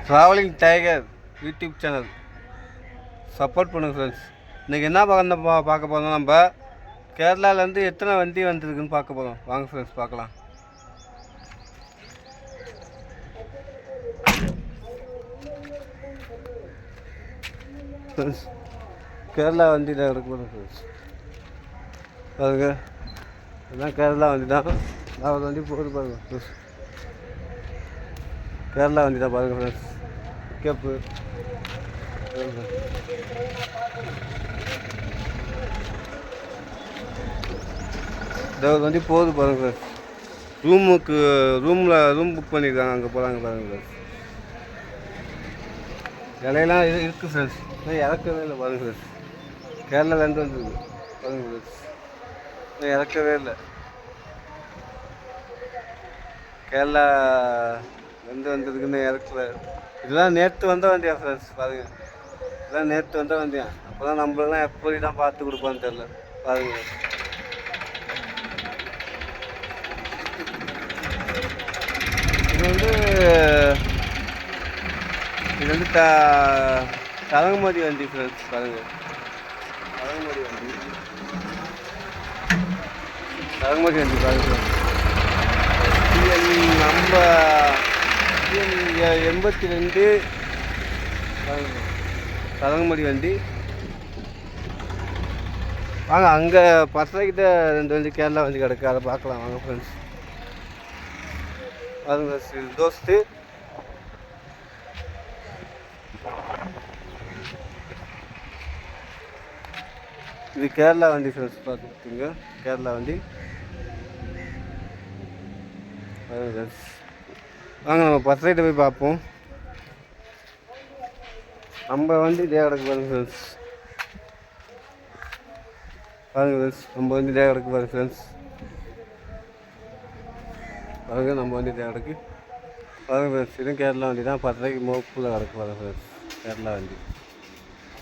Travelling tiger YouTube channel support பண்ணுங்கள் friends. இன்றைக்கி என்ன பார்க்க போகிறோம், நம்ம கேரளாவிலேருந்து எத்தனை வண்டி வந்துருக்குன்னு பார்க்க போகிறோம். வாங்க ஃப்ரெண்ட்ஸ் பார்க்கலாம். ஃப்ரெண்ட்ஸ் கேரளா வண்டி தான் எடுக்க போகிறோம் ஃப்ரெண்ட்ஸ். பாருங்க இதுதான் கேரளா வண்டி தான். நான் ஒரு வண்டி போட்டு பாருங்க ஃப்ரெண்ட்ஸ். கேரளா வண்டி தான் பாருங்கள் ஃப்ரெண்ட்ஸ். கேப்பு ஒரு வண்டி போகுது பாருங்க ஃப்ரெண்ட்ஸ். ரூம் புக் பண்ணியிருக்காங்க, அங்கே போகிறாங்க பாருங்க ஃப்ரெண்ட்ஸ். இலையெல்லாம் இருக்குது ஃப்ரெண்ட்ஸ். இறக்கவே இல்லை பாருங்க ஃப்ரெண்ட்ஸ். கேரளாலேருந்து வந்துருக்கு பாருங்க ஃப்ரெண்ட்ஸ். இறக்கவே இல்லை. கேரளா வந்ததுக்குன்னு இறக்கல. இதெல்லாம் நேற்று வந்த வண்டியா ஃப்ரெண்ட்ஸ் பாருங்கள். இதெல்லாம் நேற்று வந்த வண்டியா. அப்போ தான் நம்மளெல்லாம் எப்படி தான் பார்த்து கொடுப்பான்னு தெரில பாருங்க. இது வந்து தரங்கமதி வண்டி ஃப்ரெண்ட்ஸ் பாருங்கள். தரங்கமதி வண்டி பாருங்க. நம்ம 82 தரங்கமடி வண்டி. வாங்க அங்கே பசங்கிட்ட 2 வண்டி கேரளா வண்டி கிடக்கு, அதை பார்க்கலாம் வாங்க ஃப்ரெண்ட்ஸ். பாருங்க தோஸ்து. இது கேரளா வண்டி ஃப்ரெண்ட்ஸ் பார்த்துக்கிங்க. கேரளா வண்டி வாங்க நம்ம பசங்கிட்ட போய் பார்ப்போம். நம்ம வண்டி இதே கிடக்கு பாருங்க ஃப்ரெண்ட்ஸ். பாருங்க ஃப்ரெண்ட்ஸ், நம்ம வண்டி இதே கிடக்கு பாருங்க ஃப்ரெண்ட்ஸ். பாருங்க நம்ம வண்டி இதே கிடக்கு பாருங்க ஃப்ரெண்ட்ஸ். இதுவும் கேரளா வண்டி தான். 10 மோப்பில் கிடக்கு பாருங்க ஃப்ரெண்ட்ஸ். கேரளா வண்டி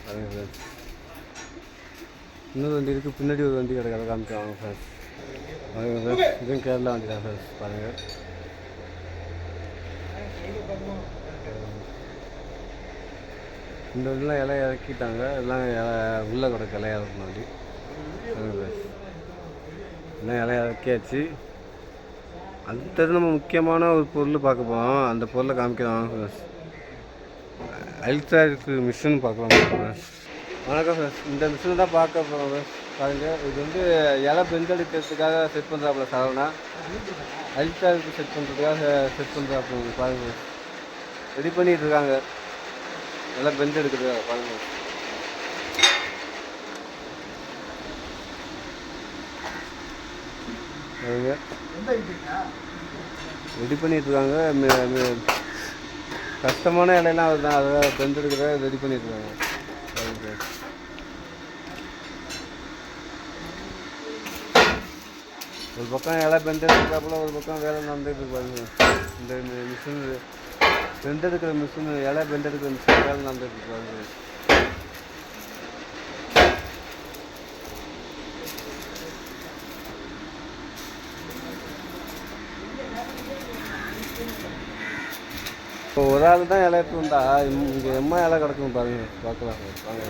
பாருங்க ஃப்ரெண்ட்ஸ். இன்னொரு வண்டி இருக்குது, பின்னாடி ஒரு வண்டி கிடக்கு, அதை காமிக்காங்க ஃப்ரெண்ட்ஸ். பாருங்க ஃப்ரெண்ட்ஸ், இதுவும் கேரளா வண்டி தான் ஃப்ரெண்ட்ஸ். பாருங்கள் இந்த வண்டிலாம் இலை இறக்கிட்டாங்க. எல்லாம் உள்ளே கிடக்கு இலையா இருக்கும் வண்டி. எல்லாம் இலையா இறக்கியாச்சு. அடுத்தது நம்ம முக்கியமான ஒரு பொருள் பார்க்க போகிறோம். அந்த பொருளை காமிக்கலாம் ஃப்ரெண்ட்ஸ். அல்ட்ராக்கு மிஷின் பார்க்கலாம் ஃப்ரெண்ட்ஸ். வணக்கம் ஃப்ரெண்ட்ஸ். இந்த மிஷினை தான் பார்க்க போகிறோம் ஃப்ரெண்ட்ஸ். பாருங்கள், இது வந்து இலை பெஞ்செடுக்கிறதுக்காக செட் பண்ணுறாப்புல சரவணா. அல்ட்ராக்கு செட் பண்ணுறதுக்காக செட் பண்ணுறாப்புல பாருங்கள். ரெடி பண்ணிகிட்டு இருக்காங்க எல்லாம் பெஞ்சு எடுக்கிறதுக்காக பாருங்கள். ரெடி பண்ணிட்டு இருக்காங்க. கஷ்டமான இலையெல்லாம் அதுதான், அதை பெஞ்சு எடுக்கிறத ரெடி பண்ணிட்டு இருக்காங்க. ஒரு பக்கம் இலை பெஞ்சு எடுக்கிறப்பல ஒரு பக்கம் வேலை நடந்துட்டு இருப்பாங்க. இந்த மிஷின் பெண்டெடுக்கிற மிஷின், இலை பெண்டெடுக்கிற மிஷின் வேலை நடந்துட்டு இருப்பாங்க. இப்போ ஒரு ஆள் தான் இலை எடுத்து வந்தா இங்கே எம்மா இலை கிடக்கும் பாருங்க, பார்க்கலாம் வாங்க.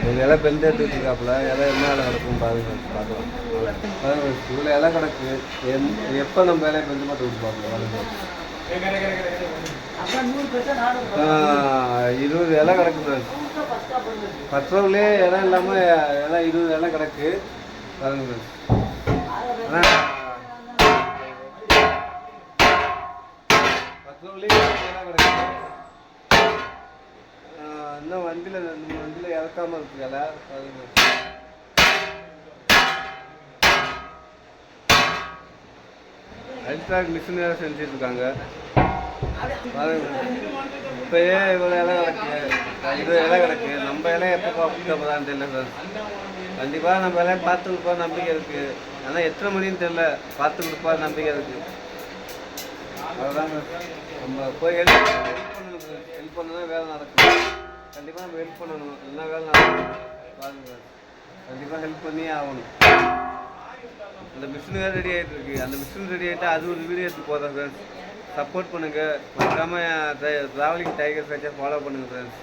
ஒரு இலை பெண்டு எடுத்துட்டு இருக்காப்புல, இலை எம்மா இலை கிடக்கும் பாருங்க, பார்க்கலாம். இவ்வளோ இலை கிடக்கு. எப்போ நம்ம இலையை பெஞ்சு மட்டும் விட்டு பார்க்கலாம். 20 இலை கிடக்கு. 10 ரூபாயிலே இடம் இல்லாமல் இலை 20 இலை கிடக்கு பாருங்க. ஆனால் 10 ரூபாயிலே இலை கிடக்கு. இன்னும் வண்டியில் இறக்காமல் இருக்கு இலை பாருங்க. அல்ட்ராக் மிஷின் வேலை செஞ்சுட்டு இருக்காங்க பாருங்க. இப்போயே இவ்வளோ இலை கிடக்கு, 20 இலை கிடக்கு. நம்ம இலையை எப்போ பார்க்கதான் தெரியல சார். கண்டிப்பாக நம்ம இலையை பார்த்து கொடுப்பா நம்பிக்கை இருக்குது. ஆனால் எத்தனை மணின்னு தெரியல, பார்த்து கொடுப்பா நம்பிக்கை இருக்குது. அதுதாங்க நம்ம போய் ஹெல்ப் பண்ணணும். ஹெல்ப் பண்ணனா வேலை நடக்கும். கண்டிப்பாக நம்ம ஹெல்ப் பண்ணணும், இல்லைன்னா வேலை நடக்கும் பாருங்க. கண்டிப்பாக ஹெல்ப் பண்ணியே ஆகணும். அந்த மிஷின் வேறு ரெடி ஆகிட்டு இருக்கு. அந்த மிஷின் ரெடி ஆகிட்டா அது ஒரு வீடியோ எடுத்து போதும் ஃப்ரெண்ட்ஸ். சப்போர்ட் பண்ணுங்கள். மறக்காமல் ட்ராவலிங் டைகர் சர்ச்சை ஃபாலோ பண்ணுங்கள் ஃப்ரெண்ட்ஸ்.